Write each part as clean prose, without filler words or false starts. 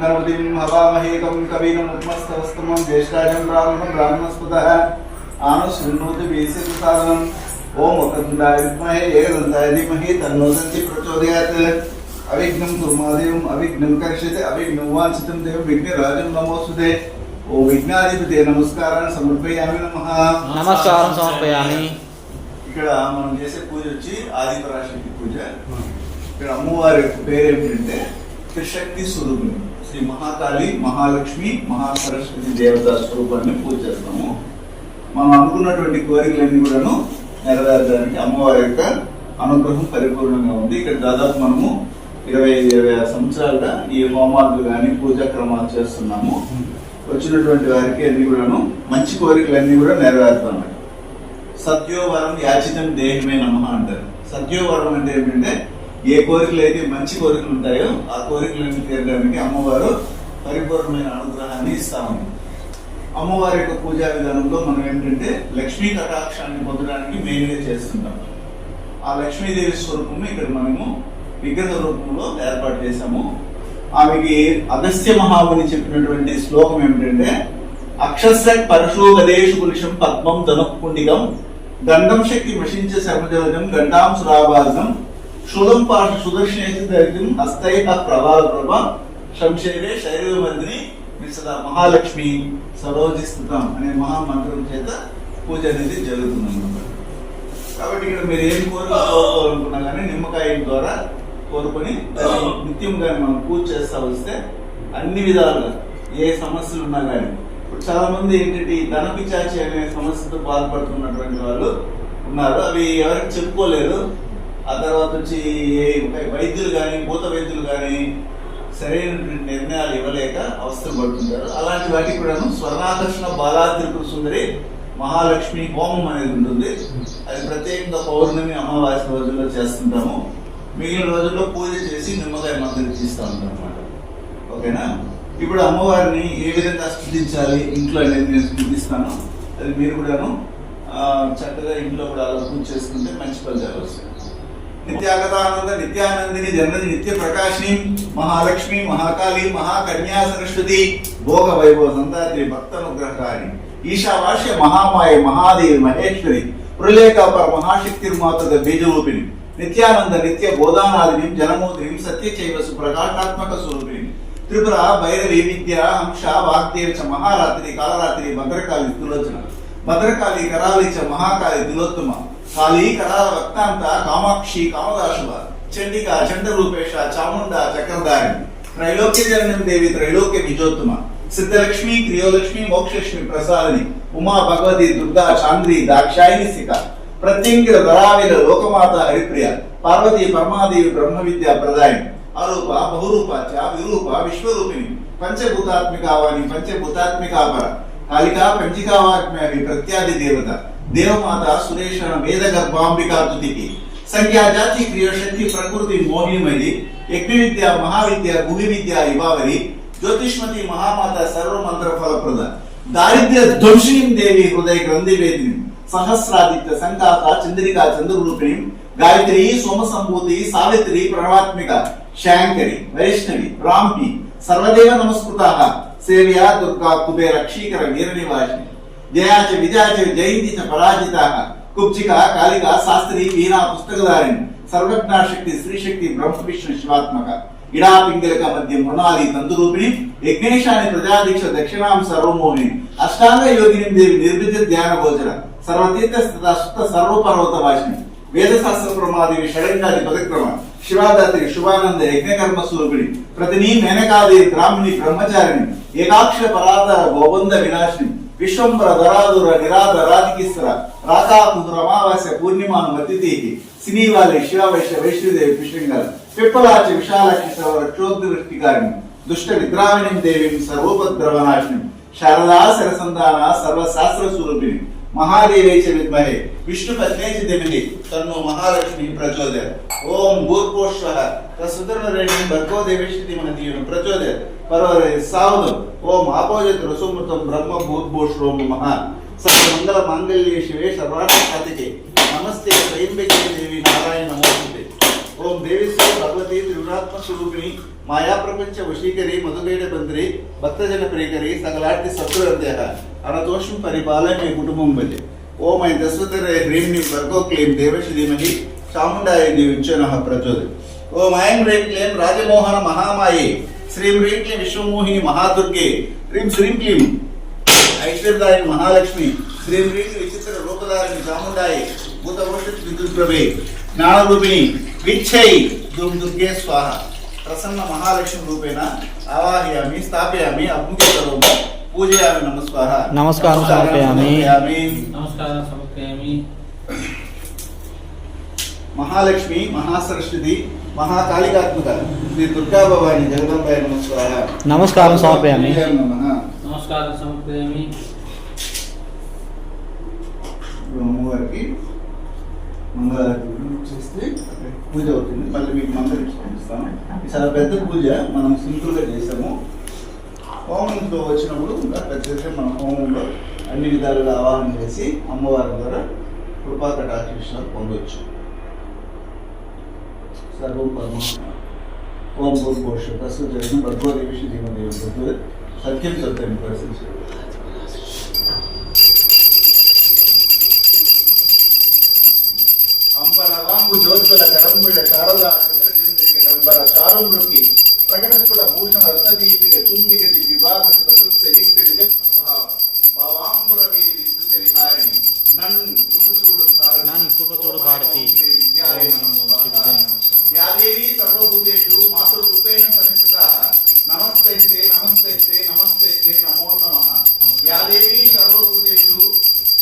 गणपतिं हवामहे कं कवीनमुपमस्तवस्तमं ज्येष्ठाजं ब्राह्मणस्पतः आनुशृण्वोति वेदसाधनं ओम वक्रतुण्डाय विद्महे एकदन्ताय धीमहि तन्नो दन्ति प्रचोदयात् अविघ्नं कुर्मदेवं अविघ्नं करिष्यते अविघ्नं वाञ्छितं देवं विघ्नराजं नमोस्तुते ओ विघ्नाधिपते नमस्कारान् समर्पयामि नमः नमस्कारं समर्पयामि। ఇక్కడ మనం చేసే పూజ వచ్చి ఆదిపరాశక్తి పూజ। ఇక్కడ అమ్మవారి పేరు ఏమిటంటే త్రిశక్తి స్వరూపిణి శ్రీ మహాకాళి మహాలక్ష్మి మహాసరస్వతి దేవతా స్వరూపాన్ని పూజ చేస్తాము। మనం అనుకున్నటువంటి కోరికలన్నీ కూడాను నెరవేర్చడానికి అమ్మవారి యొక్క అనుగ్రహం పరిపూర్ణంగా ఉంది। ఇక్కడ దాదాపు మనము 25 సంవత్సరాలుగా ఈ హోమాలు కానీ పూజా క్రమాలు చేస్తున్నాము। వచ్చినటువంటి వారికి అన్ని కూడాను మంచి కోరికలన్నీ కూడా నెరవేరుతున్నాయి। సత్యోవరం యాచితం దేహమే నమః అంటారు। సత్యోవరం అంటే ఏంటంటే ఏ కోరికలు అయితే మంచి కోరికలు ఉంటాయో ఆ కోరికలన్నీ తీరడానికి అమ్మవారు పరిపూర్ణమైన అనుగ్రహాన్ని ఇస్తాము। అమ్మవారి యొక్క పూజా విధానంలో మనం ఏంటంటే లక్ష్మీ కటాక్షాన్ని పొందడానికి మెయిన్గా చేస్తుంటాం। ఆ లక్ష్మీదేవి స్వరూపము ఇక్కడ మనము విగ్రహ రూపంలో ఏర్పాటు చేశాము। ఆమెకి అగస్త్య మహాముని చెప్పినటువంటి శ్లోకం ఏమిటంటే అక్షస్య పరశు గదేశు పురుషం పద్మం ధనుపుండికం దండం శక్తి మషించ శర్మజలజం గంటాం సురాభాసం శూలం పాశ సుదర్శనేసి దరిద్రం హస్తైః ప్రభావ శంశైరే శైరవమందిని మిశ్ర మహాలక్ష్మి సరోజి స్థితం అనే మహామంత్రం చేత పూజ అనేది జరుగుతుంది అన్నమాట। కాబట్టి ఇక్కడ మీరు ఏం కోరుకోవాలనుకున్నా కానీ నిమ్మకాయ ద్వారా కోరుకొని నిత్యం కానీ మనం పూజ చేస్తా వస్తే అన్ని విధాలుగా ఏ సమస్యలు ఉన్నా కానీ ఇప్పుడు చాలా మంది ఏంటంటే ఈ ధనపిచాచి అనే సమస్యతో బాధపడుతున్నటువంటి వాళ్ళు ఉన్నారు। అవి ఎవరికి చెప్పుకోలేరు। ఆ తర్వాత వచ్చి వైద్యులు కానీ భూత వైద్యులు కానీ సరైనటువంటి నిర్ణయాలు ఇవ్వలేక అవస్థలు పడుతుంటారు। అలాంటి వాటికి కూడాను స్వర్ణాకర్షణ బాలాత్రిపుర సుందరి మహాలక్ష్మి హోమం అనేది ఉంటుంది। అది ప్రత్యేకంగా పౌర్ణమి అమావాస్య రోజుల్లో చేస్తుంటాము। మిగిలిన రోజుల్లో పూజ చేసి నిమ్మకాయ మంత్రం తీస్తూ ఉంటాం అన్నమాట। ఓకేనా? ఇప్పుడు అమ్మవారిని ఏ విధంగా స్తుతించాలి ఇంట్లో అనేది నేను స్తుతిస్తాను। అది మీరు కూడాను చక్కగా ఇంట్లో కూడా అలా పూజ చేసుకుంటే మంచి ఫలితాలు వస్తాయి। నిత్యాగతానంద నిత్యానందిని జనని నిత్య ప్రకాశిని మహాలక్ష్మి మహాకాళి మహాకన్యా సరస్వతి భోగ వైభవ సంతాత్రి భక్తనుగ్రహకారి ఈశావాస్య మహామాయ మహాదేవి మహేశ్వరి ప్రళయకాపర మహాశక్తిర్మాతద బీజరూపిణి నిత్యానంద నిత్య బోధానాదిని జనమోదిని సత్యచైవ సుప్రకాశాత్మక స్వరూపిణి త్రిపుర భైరవి విద్య హంస వాగ్దేవి చ మహారాత్రి కాలరాత్రి భద్రకాళి తులోచన భద్రకాళి కరాళి చ మహాకాళి తులోత్తమ కాళీ కరాల వక్తాంత కామాక్షి కామదాశువ చండిక చండరూపేశ చాముండ చక్రధారి త్రైలోక్య జననం దేవి త్రైలోక్య విజోత్తమ సిద్ధలక్ష్మి క్రియోలక్ష్మి మోక్షలక్ష్మి ప్రసాదిని ఉమా భగవతి దుర్గా చాంద్రి దాక్షాయిని శిఖ ప్రత్యంగిర ధరావిల లోకమాత హరిప్రియ పార్వతి పరమాదేవి బ్రహ్మ విద్యా ప్రదాయిని అరూప బహురూప చ విరూప విశ్వరూపిణి పంచభూతాత్మికావాణి పంచభూతాత్మికాపర కాళికా పంచికావాత్మ్యావి ప్రత్యాది దేవత దేవమాత సురేషణ వేద గర్భాంబికా తుతికి సంఖ్యాజాతి క్రియాశక్తి ప్రకృతి మోహిమయి యజ్ఞ విద్య మహావిద్య భూమి విద్య ఇవావరి జ్యోతిష్మతి మహామాత సర్వమంత్ర ఫలప్రద దారిద్ర్య ధ్వంసిని దేవి హృదయ గ్రంథి వేదిని సహస్రాదిత్య సంకాత చంద్రికా చంద్రరూపిణి గాయత్రి సోమ సంభూతి సావిత్రి ప్రణవాత్మిక శాంకరి వైష్ణవి రాంపి సర్వదేవ నమస్కృతాః సేవ్యా దుర్గా కుబేర క్షీకర వీర నివాసిని జయాచ విజయాచ జయంతి చ పరాజితాః కుబ్జిక కాళిక శాస్త్రి వీణా పుస్తకధారిణి సర్వజ్ఞా శక్తి శ్రీ శక్తి బ్రహ్మ విష్ణు శివాత్మక ఇడా పింగళక మధ్య మృణాలి తంతురూపిణి యజ్ఞేశాని ప్రజాదీక్ష దక్షిణాం సర్వమోహిని అష్టాంగ యోగిని దేవి నిర్విద్య ధ్యాన గోచర సర్వతీర్థ స్థిత సుత సర్వపర్వత వాసిని వేదశాస్త్ర ప్రమాదేవి షడంగాది పదక్రమ శివాదాత్రి శుభానంద యజ్ఞకర్మ స్వరూపిణి ప్రతిని మేనకాదేవి బ్రాహ్మణి బ్రహ్మచారిణి ఏకాక్షర పరాధర గోబంద వినాశిని విశ్వంబర ధరాధుర నిరాధరాధికిస్ర రాకాకుదుర అమావాస్య పూర్ణిమాను మతిథి సినీవాలి శివవైశ్య వైష్ణుదేవి కృష్ణంగాల పిప్పలాచి విశాలాక్షి సర్వ క్షోద్ర వృష్టికారిణి దుష్ట విద్రావిణి దేవిని సర్వోపద్రవనాశిని శారదా సరసంధాన సర్వశాస్త్ర స్వరూపిణి మహాదేవై చ విద్మహే విష్ణు పత్నే చ ధీమహి తన్నో మహాలక్ష్మి ప్రచోదయాత్ ఓం భూర్భువః తస్సుదర్నరేణి భర్గో దేవశ్రీ ధీమహి ప్రచోదయాత్ పరవరే సావధం ఓం ఆపోజత్ రసోమృతం బ్రహ్మ భూర్భువః నమః సర్వమంగళ మాంగళ్యే శివే సర్వార్థ సాధికే నమస్తే త్రయంబకే దేవి నారాయణ నమోస్తుతే ఓం దేవి శ్రీ భగవతి త్రిగుణాత్మ స్వరూపిణి మాయా ప్రపంచ వశీకరి మధుగైడ బంధరి భక్తజన ప్రియకరి సకలార్తి సత్రురంత్య అనతోషం పరిపాలన కుటుంబం బలి ఓం ఐ దశవతర హ్రీం వర్గో క్లీం దేవశ్రీమహి చాముండాయ దేవిచ్చనః ప్రచోదయ ఓం ఐం హ్రీం క్లీం రాజమోహన మహామాయే శ్రీం హ్రీం క్లీం విశ్వమోహిని మహాదుర్గే హ్రీం శ్రీం క్లీం ఐశ్వర్యదాయిని మహాలక్ష్మి శ్రీం హ్రీం విచిత్ర రూపధారిణి చాముండాయ భూతభవిష్యత్ విద్యుత్ప్రభే జ్ఞానరూపిణి విచ్చై దుమ్ దుర్గే స్వాహ ప్రసన్న మహాలక్ష్మి రూపేణ ఆవాహయామి స్థాపయామి అభ్యుక్తి కరోమి పూజయామి నమస్కార నమస్కారం సమర్పయామి. నమస్కారం సమర్పయామి. మహాలక్ష్మి మహాసరస్వతి మహాకాళికాత్మక శ్రీ దుర్గా భవాని జగదంబాయ నమస్కార నమస్కారం సమర్పయామి. నమస్కారం సమర్పయామి. అమ్మవారికి మంగళారతి చేస్తే పూజ అవుతుంది. మళ్ళీ మీకు మంగళించి పంపిస్తాను. ఇది చాలా పెద్ద పూజ, మనం సింపుల్గా చేసాము. హోమంతో వచ్చినప్పుడు ఇంకా పెద్దగా మనం హోమంలో అన్ని విధాలుగా ఆవాహన చేసి అమ్మవారి ద్వారా కృపా కటాక్షిషాలు పొందవచ్చు. సర్వం పరమ ఓం భూర్భోష ప్రస్తుతం భగవదేవి జీవదేవి సత్యం సత్యం ప్రశ్నించారు. అంబరవాంగు జ్యోతుల కరంబుడ శారద చంద్రచంద్రిక డంబర చారు మృతి ప్రకటస్ఫుట భూషణ రత్నదీపిక చుంబిక విభాగ ప్రయుక్త దిక్కిడి భావాంబుర వీరి విస్తృత విహారిణి నన్ కృపచూడు భారతి యాదేవి సర్వభూతేషు మాతృరూపేణ సంస్థితాః నమస్తైస్తే నమస్తైస్తే నమస్తైస్తే నమో నమః. యాదేవి సర్వభూతేషు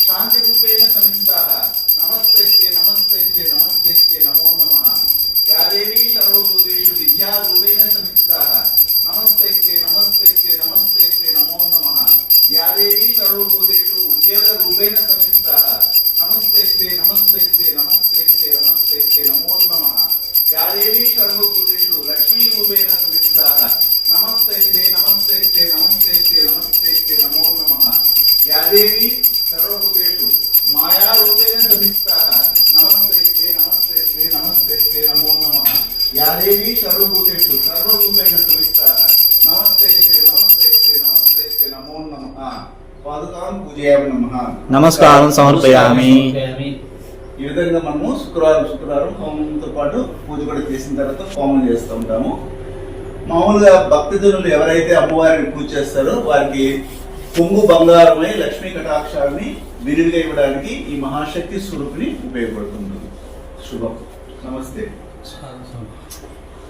శాంతిరూపేణ సంస్థితాః నమస్తైస్తే నమస్తైస్తే నమస్తైస్తే నమో నమః. యాదేవి సర్వభూతేషు విద్యారూపేణ సంస్థితాః నమస్తైస్తే నమస్తైస్తే నమస్తైస్తే నమో నమః. యాదేవి సర్వభూతేషు ఉద్యోగరూపేణ సంస్థితాః నమస్తైస్తే నమస్తైస్తే నమస్తైస్తే నమస్తైస్తే నమో నమః. యాదేవి సర్వభూతేషు లక్ష్మీరూపేణ సంస్థితాః నమస్తైస్తే నమస్తైస్తే నమస్తైస్తే నమస్తైస్తే నమో నమః. యాదేవి సర్వభూతేషు మాయారూపేణ సంస్థితాః నమస్తైస్తే నమస్తైస్తే నమస్తైస్తే నమో నమః. యాదేవి సర్వభూతేషు సర్వరూపేణ సంస్థితాః నమస్తైస్తే నమస్తైస్తే నమస్తైస్తే నమో నమః. పాదుకాం పూజయామి నమః. నమస్కారం సమర్పయామి. ఈ విధంగా మనము శుక్రవారం హోమంతో పాటు పూజ కూడా చేసిన తర్వాత హోమం చేస్తూ ఉంటాము. మామూలుగా భక్తజనులు ఎవరైతే అమ్మవారిని పూజ చేస్తారో వారికి కొంగు బంగారమై లక్ష్మీ కటాక్షాన్ని విరివిగా ఇవ్వడానికి ఈ మహాశక్తి స్వరూపిణి ఉపయోగపడుతుంటుంది. శుభం. నమస్తే.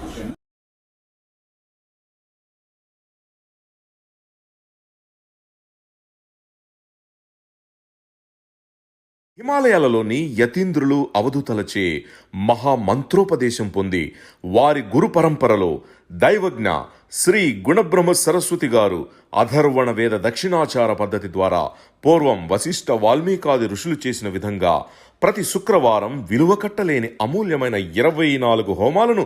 ఓకేనా? హిమాలయాలలోని యతీంద్రులు అవధూతలచే మహామంత్రోపదేశం పొంది వారి గురు పరంపరలో దైవజ్ఞ శ్రీ గుణబ్రహ్మ సరస్వతి గారు అధర్వణ వేద దక్షిణాచార పద్ధతి ద్వారా పూర్వం వశిష్ఠ వాల్మీకాది ఋషులు చేసిన విధంగా ప్రతి శుక్రవారం విలువ కట్టలేని అమూల్యమైన 24 హోమాలను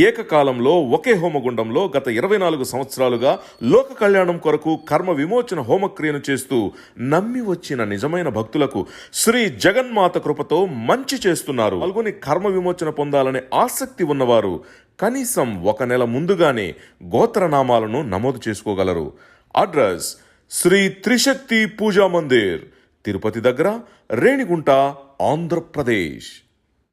ఏకకాలంలో ఒకే హోమగుండంలో గత 24 సంవత్సరాలుగా లోక కళ్యాణం కొరకు కర్మ విమోచన హోమక్రియను చేస్తూ నమ్మి వచ్చిన నిజమైన భక్తులకు శ్రీ జగన్మాత కృపతో మంచి చేస్తున్నారు. పాల్గొని కర్మ విమోచన పొందాలనే ఆసక్తి ఉన్నవారు కనీసం 1 నెల ముందుగానే గోత్రనామాలను నమోదు చేసుకోగలరు. అడ్రస్ శ్రీ త్రిశక్తి పూజా మందిర్, తిరుపతి దగ్గర, రేణిగుంట, ఆంధ్రప్రదేశ్.